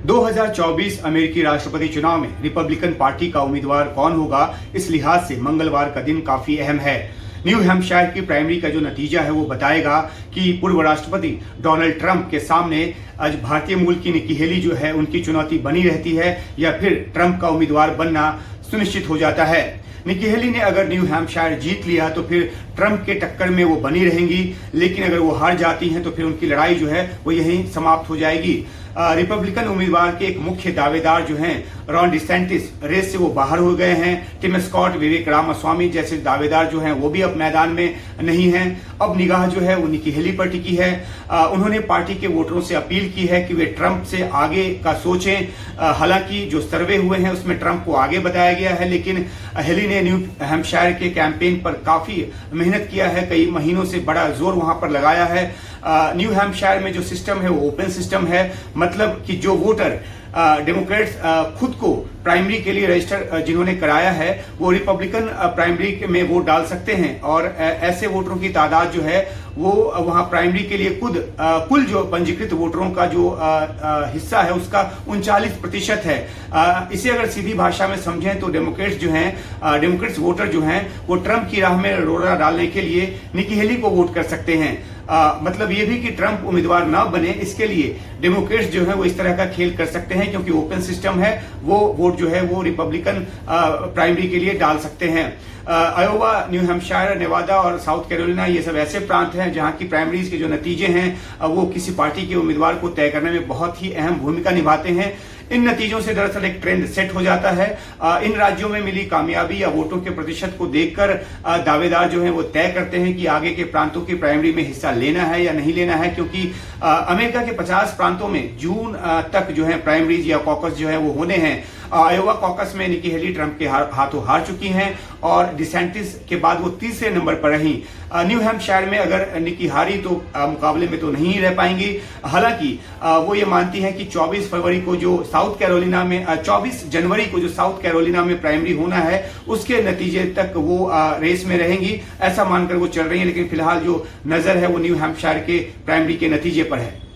2024 अमेरिकी राष्ट्रपति चुनाव में रिपब्लिकन पार्टी का उम्मीदवार कौन होगा, इस लिहाज से मंगलवार का दिन काफी अहम है। न्यू हैम्पशायर की प्राइमरी का जो नतीजा है वो बताएगा कि पूर्व राष्ट्रपति डोनाल्ड ट्रंप के सामने आज भारतीय मूल की निकी हेली जो है उनकी चुनौती बनी रहती है या फिर ट्रंप का उम्मीदवार बनना सुनिश्चित हो जाता है। निकी हेली ने अगर न्यू हैम्पशायर जीत लिया तो फिर ट्रंप के टक्कर में वो बनी रहेंगी, लेकिन अगर वो हार जाती हैं तो फिर उनकी लड़ाई जो है वो यहीं समाप्त हो जाएगी। रिपब्लिकन उम्मीदवार के एक मुख्य दावेदार जो हैं रॉन डिसेंटिस रेस से वो बाहर हो गए हैं। टिम स्कॉट, विवेक रामास्वामी जैसे दावेदार जो हैं वो भी अब मैदान में नहीं हैं। अब निगाह जो है वो निकी हेली पर टिकी है। उन्होंने पार्टी के वोटरों से अपील की है कि वे ट्रंप से आगे का सोचें। हालांकि जो सर्वे हुए हैं उसमें ट्रंप को आगे बताया गया है, लेकिन हेली ने न्यू हैम्पशायर के कैंपेन पर काफी मेहनत किया है, कई महीनों से बड़ा जोर वहां पर लगाया है। न्यू हैम्पशायर में जो सिस्टम है वो ओपन सिस्टम है, मतलब कि जो वोटर डेमोक्रेट्स खुद को प्राइमरी के लिए रजिस्टर जिन्होंने कराया है वो रिपब्लिकन प्राइमरी में वोट डाल सकते हैं, और ऐसे वोटरों की तादाद जो है वो वहां प्राइमरी के लिए कुल जो पंजीकृत वोटरों का जो हिस्सा है उसका 39% है। इसे अगर सीधी भाषा में समझें तो डेमोक्रेट्स वोटर जो हैं वो ट्रंप की राह में रोड़ा डालने के लिए निकी हेली को वोट कर सकते हैं। मतलब ये भी कि ट्रंप उम्मीदवार ना बने, इसके लिए डेमोक्रेट्स जो है वो इस तरह का खेल कर सकते हैं, क्योंकि ओपन सिस्टम है, वो वोट जो है वो रिपब्लिकन प्राइमरी के लिए डाल सकते हैं। आयोवा, न्यू हैम्पशायर, नेवादा और साउथ कैरोलिना ये सब ऐसे प्रांत हैं जहां की प्राइमरीज के जो नतीजे हैं वो किसी पार्टी के उम्मीदवार को तय करने में बहुत ही अहम भूमिका निभाते हैं। इन नतीजों से दरअसल एक ट्रेंड सेट हो जाता है। इन राज्यों में मिली कामयाबी या वोटों के प्रतिशत को देखकर दावेदार जो हैं वो तय करते हैं कि आगे के प्रांतों की प्राइमरी में हिस्सा लेना है या नहीं लेना है, क्योंकि अमेरिका के 50 प्रांतों में जून तक जो है प्राइमरीज या कॉकस जो है वो होने हैं। आयोवा कॉकस में निकी हेली ट्रंप के हाथों हार चुकी हैं और डिसेंटिस के बाद वो तीसरे नंबर पर रही। न्यू हैम्पशायर में अगर निकी हारी तो मुकाबले में तो नहीं रह पाएंगी। हालांकि वो ये मानती हैं कि 24 जनवरी को जो साउथ कैरोलिना में प्राइमरी होना है उसके नतीजे तक वो रेस में रहेंगी, ऐसा मानकर वो चल रही है। लेकिन फिलहाल जो नजर है वो न्यू हैम्पशायर के प्राइमरी के नतीजे पर है।